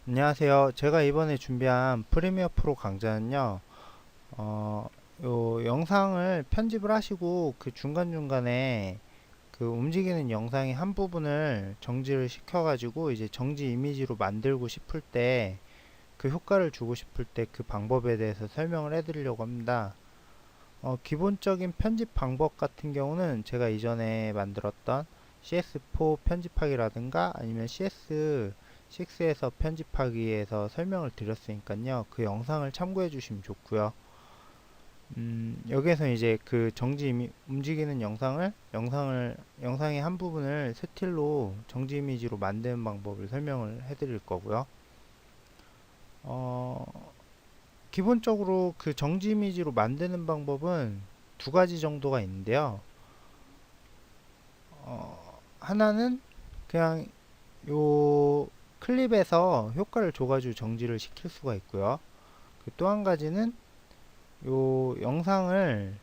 안녕하세요. 제가 이번에 준비한 프리미어 프로 강좌는요, 어, 요 영상을 편집을 하시고 그 중간중간에 그 움직이는 영상의 한 부분을 정지를 시켜가지고 이제 정지 이미지로 만들고 싶을 때 그 효과를 주고 싶을 때 그 방법에 대해서 설명을 해드리려고 합니다. 기본적인 편집 방법 같은 경우는 제가 이전에 만들었던 CS4 편집하기라든가 아니면 CS6에서 편집하기에서 설명을 드렸으니까요. 그 영상을 참고해 주시면 좋고요. 여기에서 이제 그 움직이는 영상의 한 부분을 스틸로 정지 이미지로 만드는 방법을 설명을 해 드릴 거고요. 어, 기본적으로 그 정지 이미지로 만드는 방법은 두 가지 정도가 있는데요. 하나는 그냥 요 클립에서 효과를 줘가지고 정지를 시킬 수가 있고요. 그 또 한 가지는 요 영상을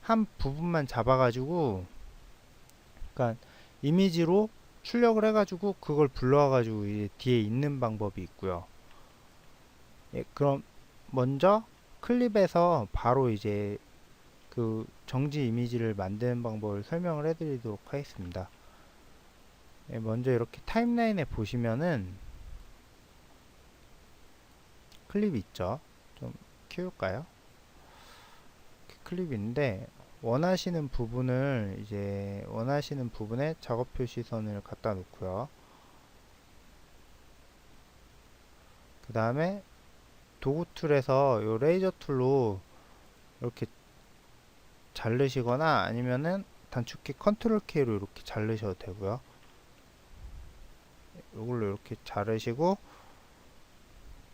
한 부분만 잡아가지고, 그러니까 이미지로 출력을 해가지고 그걸 불러와가지고 이제 뒤에 있는 방법이 있고요. 예, 그럼 먼저 클립에서 바로 이제 그 정지 이미지를 만드는 방법을 설명을 해드리도록 하겠습니다. 예, 먼저 이렇게 타임라인에 보시면은 클립이 있죠. 좀 키울까요? 클립인데 원하시는 부분에 작업 표시선을 갖다 놓고요. 그 다음에 도구 툴에서 요 레이저 툴로 이렇게 자르시거나 아니면은 단축키 컨트롤 K로 이렇게 자르셔도 되고요. 이걸로 이렇게 자르시고,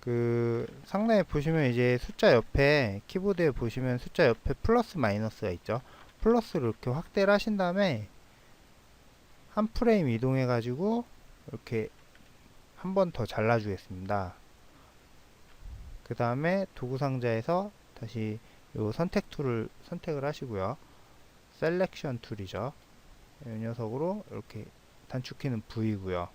그 상단에 보시면 이제 숫자 옆에, 키보드에 보시면 숫자 옆에 플러스 마이너스가 있죠. 플러스를 이렇게 확대를 하신 다음에 한 프레임 이동해 가지고 이렇게 한 번 더 잘라 주겠습니다. 그 다음에 도구 상자에서 다시 요 선택 툴을 선택을 하시고요. 셀렉션 툴이죠. 이 녀석으로 이렇게 단축키는 V고요.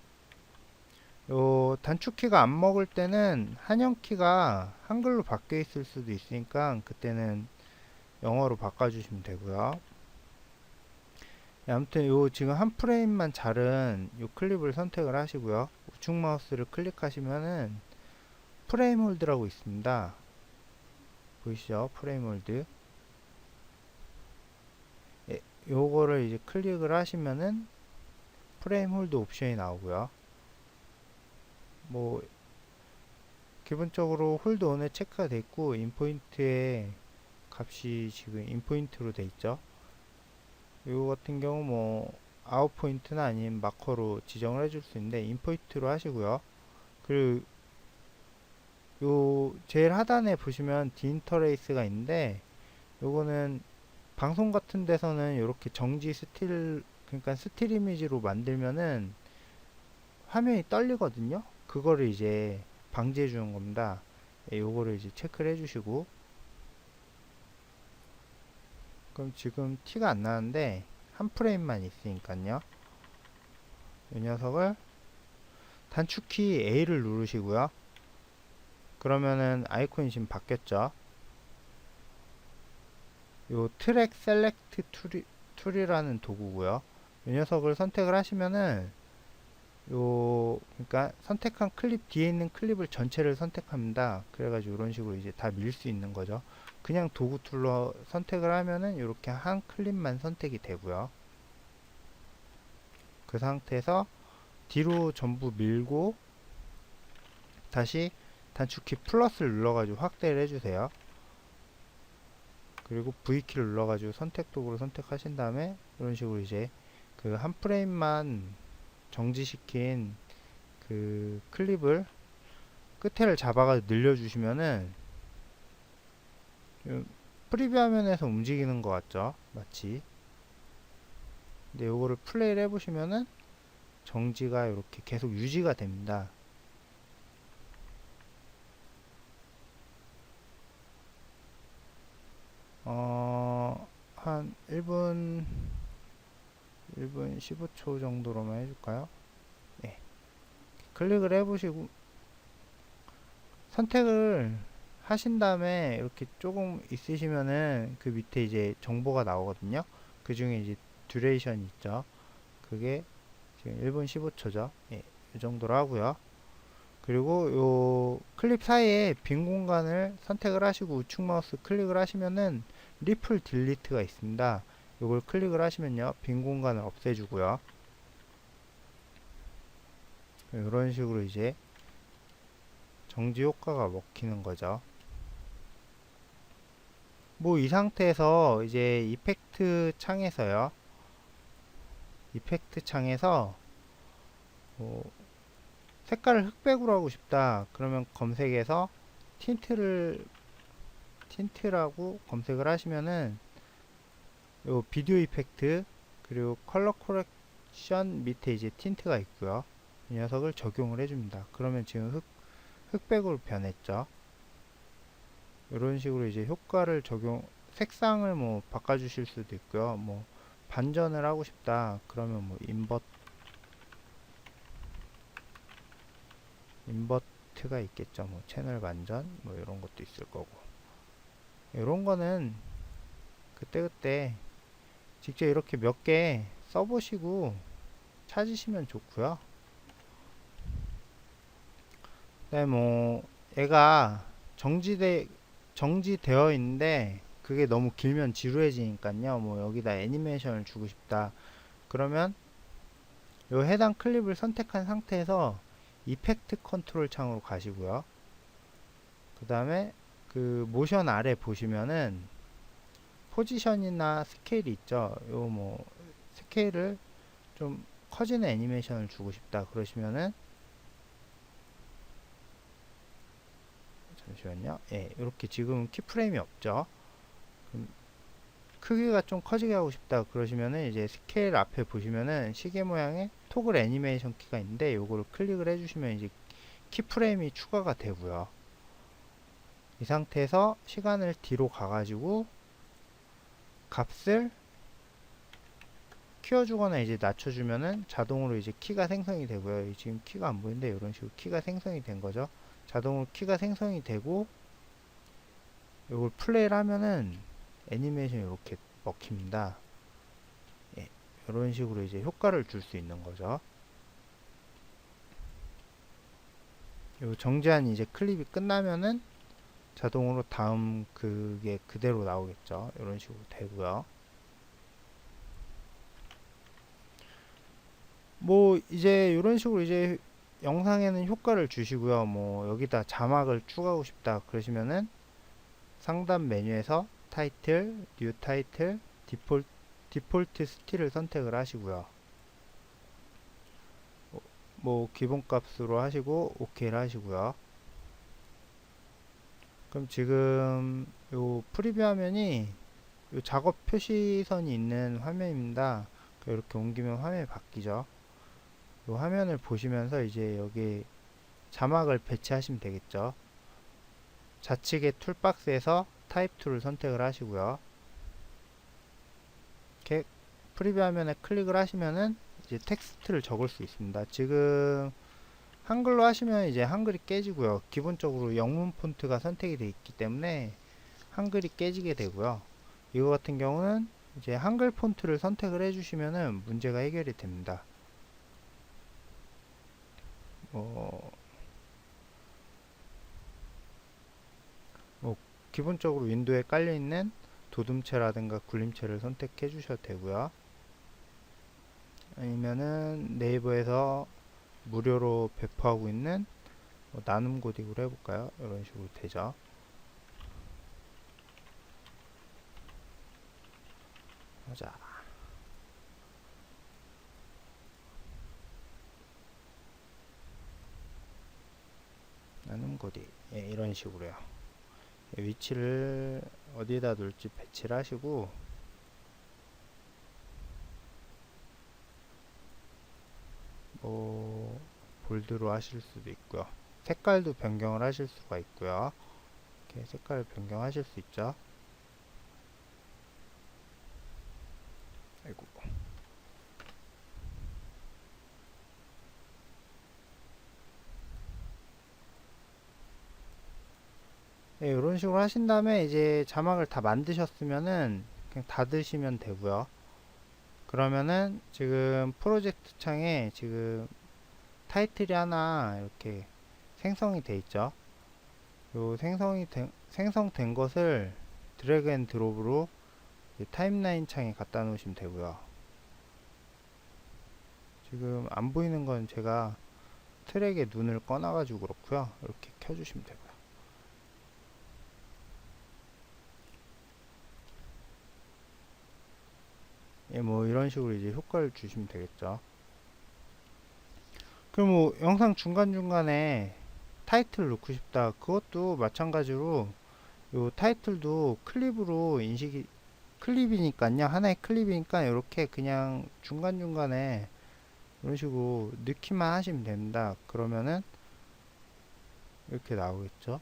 요 단축키가 안 먹을 때는 한영키가 한글로 바뀌어 있을 수도 있으니까 그때는 영어로 바꿔주시면 되고요. 아무튼 요 지금 한 프레임만 자른 요 클립을 선택을 하시고요. 우측 마우스를 클릭하시면은 프레임 홀드라고 있습니다. 보이시죠? 프레임 홀드. 예, 요거를 이제 클릭을 하시면은 프레임 홀드 옵션이 나오고요. 뭐 기본적으로 홀드 온에 체크가 되어 있고 인포인트에 값이 지금 인포인트로 되어 있죠. 이거 같은 경우 뭐 아웃 포인트나 아니면 마커로 지정을 해줄 수 있는데 인포인트로 하시고요. 그리고 요 제일 하단에 보시면 디인터레이스가 있는데 요거는 방송 같은 데서는 이렇게 정지 스틸, 그러니까 스틸 이미지로 만들면은 화면이 떨리거든요. 그거를 이제 방지해 주는 겁니다. 예, 요거를 이제 체크를 해주시고, 그럼 지금 티가 안 나는데 한 프레임만 있으니까요. 이 녀석을 단축키 A를 누르시고요. 그러면은 아이콘이 지금 바뀌었죠. 요 트랙 셀렉트 툴이라는 도구고요. 이 녀석을 선택을 하시면은 그러니까 선택한 클립 뒤에 있는 클립을 전체를 선택합니다. 그래가지고 이런 식으로 이제 다 밀 수 있는 거죠. 그냥 도구 툴로 선택을 하면은 이렇게 한 클립만 선택이 되고요. 그 상태에서 뒤로 전부 밀고 다시 단축키 플러스를 눌러가지고 확대를 해주세요. 그리고 V키를 눌러가지고 선택 도구를 선택하신 다음에 이런 식으로 이제 그 한 프레임만 정지시킨 그 클립을 끝에를 잡아가지고 늘려주시면은 프리뷰 화면에서 움직이는 것 같죠? 마치. 근데 요거를 플레이를 해보시면은 정지가 이렇게 계속 유지가 됩니다. 한 1분 15초 정도로만 해줄까요? 네. 클릭을 해보시고 선택을 하신 다음에 이렇게 조금 있으시면은 그 밑에 이제 정보가 나오거든요. 그 중에 이제 듀레이션 있죠. 그게 지금 1분 15초죠. 예, 이 정도로 하고요. 그리고 요 클립 사이에 빈 공간을 선택을 하시고 우측 마우스 클릭을 하시면은 리플 딜리트가 있습니다. 요걸 클릭을 하시면요, 빈 공간을 없애주고요. 이런 식으로 이제 정지 효과가 먹히는 거죠. 뭐 이 상태에서 이제 이펙트 창에서요, 이펙트 창에서 뭐 색깔을 흑백으로 하고 싶다 그러면 검색에서 틴트라고 검색을 하시면은 요 비디오 이펙트 그리고 컬러 코렉션 밑에 이제 틴트가 있고요. 이 녀석을 적용을 해줍니다. 그러면 지금 흑백으로 변했죠. 이런 식으로 이제 효과를 색상을 뭐 바꿔주실 수도 있고요. 뭐 반전을 하고 싶다 그러면 뭐 인버트가 있겠죠. 뭐 채널 반전 뭐 이런 것도 있을 거고, 이런 거는 그때그때 직접 이렇게 몇 개 써보시고 찾으시면 좋고요. 그다음에 뭐 얘가 정지되어 있는데 그게 너무 길면 지루해지니까요. 뭐 여기다 애니메이션을 주고 싶다 그러면 요 해당 클립을 선택한 상태에서 이펙트 컨트롤 창으로 가시고요. 그 다음에 그 모션 아래 보시면은 포지션이나 스케일이 있죠. 요 뭐 스케일을 좀 커지는 애니메이션을 주고 싶다 그러시면은, 잠시만요. 예, 이렇게 지금 키프레임이 없죠. 크기가 좀 커지게 하고 싶다 그러시면은 이제 스케일 앞에 보시면은 시계 모양의 토글 애니메이션 키가 있는데 요거를 클릭을 해주시면 이제 키프레임이 추가가 되고요. 이 상태에서 시간을 뒤로 가가지고 값을 키워주거나 이제 낮춰주면은 자동으로 이제 키가 생성이 되고요. 지금 키가 안 보이는데 이런 식으로 키가 생성이 된 거죠. 자동으로 키가 생성이 되고 이걸 플레이를 하면은 애니메이션이 이렇게 먹힙니다. 예, 이런 식으로 이제 효과를 줄 수 있는 거죠. 요 정지한 이제 클립이 끝나면은 자동으로 다음 그게 그대로 나오겠죠. 이런 식으로 되고요. 뭐 이제 이런 식으로 이제 영상에는 효과를 주시고요. 뭐 여기다 자막을 추가하고 싶다 그러시면은 상단 메뉴에서 타이틀, 뉴 타이틀, 디폴트 스틸을 선택을 하시고요. 뭐 기본값으로 하시고 OK를 하시고요. 그럼 지금 요 프리뷰 화면이 요 작업 표시선이 있는 화면입니다. 이렇게 옮기면 화면이 바뀌죠. 요 화면을 보시면서 이제 여기 자막을 배치하시면 되겠죠. 좌측의 툴박스에서 타입 툴을 선택을 하시고요. 이렇게 프리뷰 화면에 클릭을 하시면은 이제 텍스트를 적을 수 있습니다. 지금 한글로 하시면 이제 한글이 깨지고요. 기본적으로 영문 폰트가 선택이 되어 있기 때문에 한글이 깨지게 되고요. 이거 같은 경우는 이제 한글 폰트를 선택을 해주시면은 문제가 해결이 됩니다. 뭐 기본적으로 윈도우에 깔려있는 도둠체라든가 굴림체를 선택해 주셔도 되고요. 아니면은 네이버에서 무료로 배포하고 있는 뭐 나눔 고딕으로 해볼까요? 이런 식으로 되죠. 자, 나눔 고딕, 예, 이런 식으로요. 위치를 어디에다 놓을지 배치를 하시고, 뭐 볼드로 하실 수도 있고요. 색깔도 변경을 하실 수가 있고요. 이렇게 색깔을 변경하실 수 있죠. 아이고. 예, 이런 식으로 하신 다음에 이제 자막을 다 만드셨으면은 그냥 닫으시면 되고요. 그러면은 지금 프로젝트 창에 지금 타이틀이 하나 이렇게 생성이 돼 있죠. 요 생성된 것을 드래그 앤 드롭으로 타임라인 창에 갖다 놓으시면 되고요. 지금 안 보이는 건 제가 트랙에 눈을 꺼놔 가지고 그렇고요. 이렇게 켜주시면 되고요. 예, 뭐 이런 식으로 이제 효과를 주시면 되겠죠. 그럼 뭐 영상 중간중간에 타이틀 넣고 싶다, 그것도 마찬가지로 요 타이틀도 클립으로 인식이, 클립이니까요, 하나의 클립이니까 이렇게 그냥 중간중간에 이런 식으로 넣기만 하시면 됩니다. 그러면은 이렇게 나오겠죠.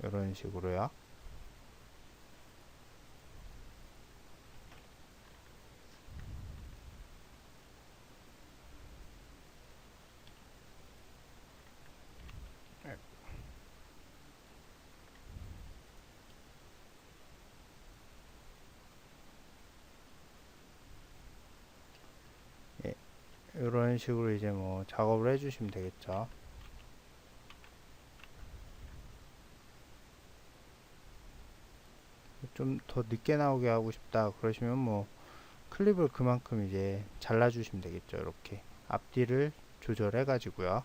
이런 식으로요. 예, 이런 식으로 이제 뭐 작업을 해주시면 되겠죠. 좀 더 늦게 나오게 하고 싶다 그러시면 뭐 클립을 그만큼 이제 잘라주시면 되겠죠. 이렇게 앞뒤를 조절해 가지고요.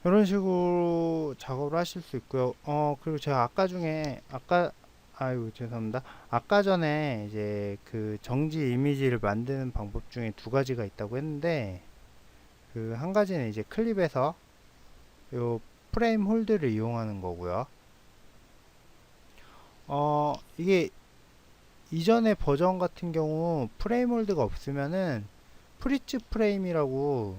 이런 식으로 작업을 하실 수 있고요. 그리고 제가 아이고 죄송합니다. 아까 전에 이제 그 정지 이미지를 만드는 방법 중에 두 가지가 있다고 했는데, 그 한 가지는 이제 클립에서 요 프레임 홀드를 이용하는 거고요. 이게 이전의 버전 같은 경우 프레임 홀드가 없으면은 프리츠 프레임이라고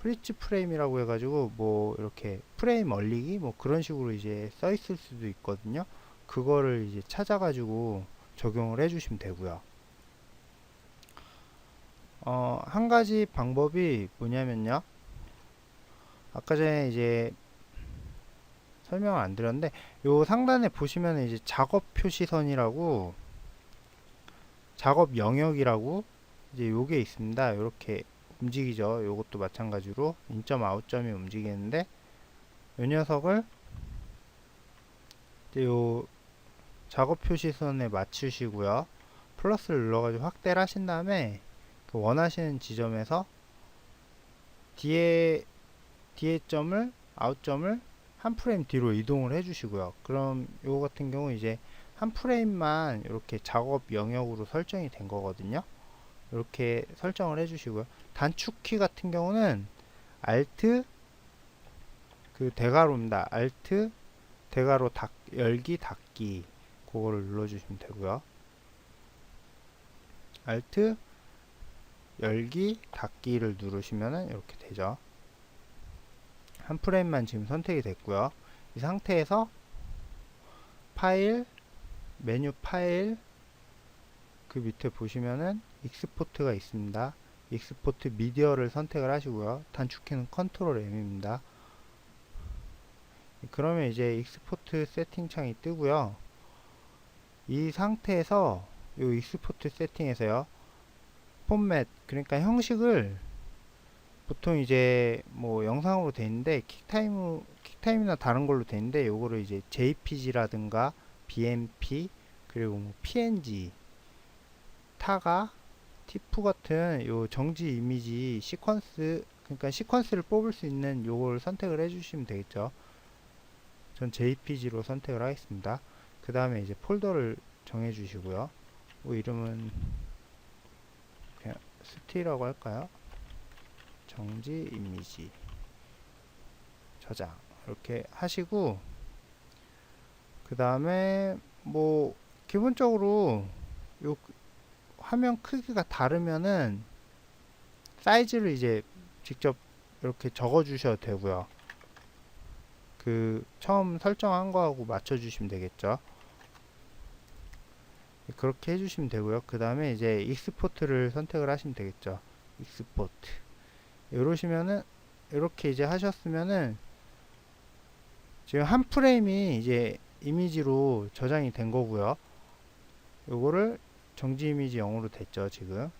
프리츠 프레임이라고 해가지고 뭐 이렇게 프레임 얼리기 뭐 그런 식으로 이제 써 있을 수도 있거든요. 그거를 이제 찾아가지고 적용을 해주시면 되고요. 한 가지 방법이 뭐냐면요. 아까 전에 이제 설명을 안 드렸는데, 요 상단에 보시면 이제 작업 표시선이라고, 작업 영역이라고 이제 요게 있습니다. 요렇게 움직이죠. 요것도 마찬가지로 인점 아웃점이 움직이는데, 요 녀석을 이제 요 작업 표시선에 맞추시고요. 플러스를 눌러가지고 확대를 하신 다음에 그 원하시는 지점에서 뒤에 점을 아웃점을 한 프레임 뒤로 이동을 해주시고요. 그럼 요거 같은 경우 이제 한 프레임만 이렇게 작업 영역으로 설정이 된 거거든요. 이렇게 설정을 해주시고요. 단축키 같은 경우는 Alt 그 대괄호입니다. Alt 대괄호 열기 닫기, 그거를 눌러주시면 되고요. Alt 열기 닫기를 누르시면은 이렇게 되죠. 한 프레임만 지금 선택이 됐고요. 이 상태에서 파일, 메뉴 파일, 그 밑에 보시면은 익스포트가 있습니다. 익스포트 미디어를 선택을 하시고요. 단축키는 컨트롤 M입니다. 그러면 이제 익스포트 세팅 창이 뜨고요. 이 상태에서 이 익스포트 세팅에서요, 포맷, 그러니까 형식을 보통 이제 뭐 영상으로 돼 있는데 킥타임이나 다른 걸로 돼 있는데, 요거를 이제 JPG라든가 BMP 그리고 뭐 PNG, 타가, 티프 같은 요 정지 이미지 시퀀스, 그러니까 시퀀스를 뽑을 수 있는 요걸 선택을 해주시면 되겠죠. 전 JPG로 선택을 하겠습니다. 그 다음에 이제 폴더를 정해 주시고요. 뭐 이름은 그냥 스티라고 할까요? 정지 이미지 저장 이렇게 하시고, 그 다음에 뭐 기본적으로 요 화면 크기가 다르면은 사이즈를 이제 직접 이렇게 적어 주셔도 되고요. 그 처음 설정한 거하고 맞춰 주시면 되겠죠. 그렇게 해주시면 되고요. 그 다음에 이제 익스포트를 선택을 하시면 되겠죠. 익스포트. 이러시면은, 이렇게 이제 하셨으면은, 지금 한 프레임이 이제 이미지로 저장이 된 거고요. 요거를 정지 이미지 0으로 됐죠, 지금.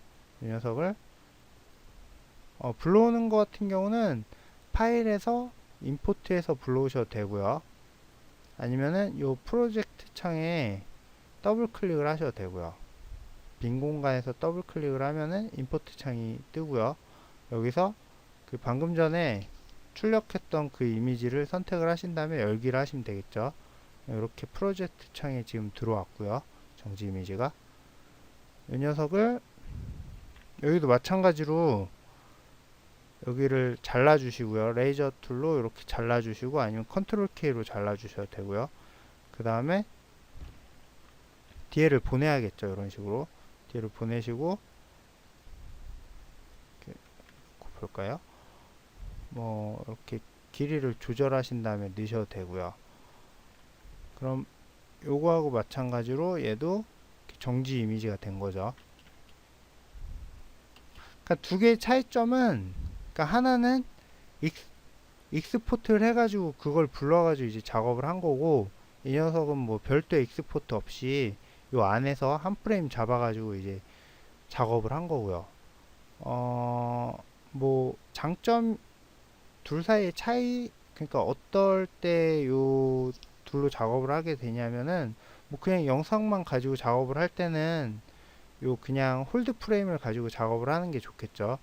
이 녀석을, 불러오는 것 같은 경우는 파일에서 임포트해서 불러오셔도 되고요. 아니면은 요 프로젝트 창에 더블 클릭을 하셔도 되고요. 빈 공간에서 더블 클릭을 하면은 임포트 창이 뜨고요. 여기서 그 방금 전에 출력했던 그 이미지를 선택을 하신 다음에 열기를 하시면 되겠죠. 이렇게 프로젝트 창에 지금 들어왔고요. 정지 이미지가. 이 녀석을 여기도 마찬가지로 여기를 잘라 주시고요. 레이저 툴로 이렇게 잘라 주시고 아니면 컨트롤 K로 잘라 주셔도 되고요. 그 다음에 DL을 보내야겠죠. 이런 식으로 DL을 보내시고 이렇게 볼까요? 뭐 이렇게 길이를 조절하신 다음에 넣으셔도 되고요. 그럼 요거하고 마찬가지로 얘도 정지 이미지가 된 거죠. 그러니까 두 개의 차이점은, 그러니까 하나는 익스포트를 해가지고 그걸 불러가지고 이제 작업을 한 거고, 이 녀석은 뭐 별도의 익스포트 없이 요 안에서 한 프레임 잡아가지고 이제 작업을 한 거고요. 뭐 장점 둘 사이의 차이, 그러니까 어떨 때 요 둘로 작업을 하게 되냐면은, 뭐 그냥 영상만 가지고 작업을 할 때는 요 그냥 홀드 프레임을 가지고 작업을 하는 게 좋겠죠.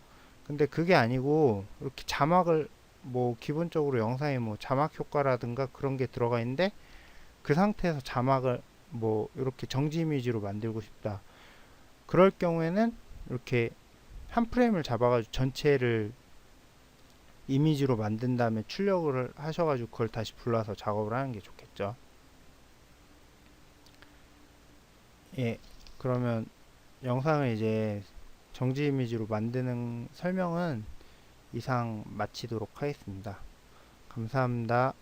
근데 그게 아니고 이렇게 자막을, 뭐 기본적으로 영상에 뭐 자막 효과라든가 그런 게 들어가 있는데 그 상태에서 자막을 뭐 이렇게 정지 이미지로 만들고 싶다, 그럴 경우에는 이렇게 한 프레임을 잡아가지고 전체를 이미지로 만든 다음에 출력을 하셔가지고 그걸 다시 불러서 작업을 하는 게 좋겠죠. 예, 그러면 영상을 이제 정지 이미지로 만드는 설명은 이상 마치도록 하겠습니다. 감사합니다.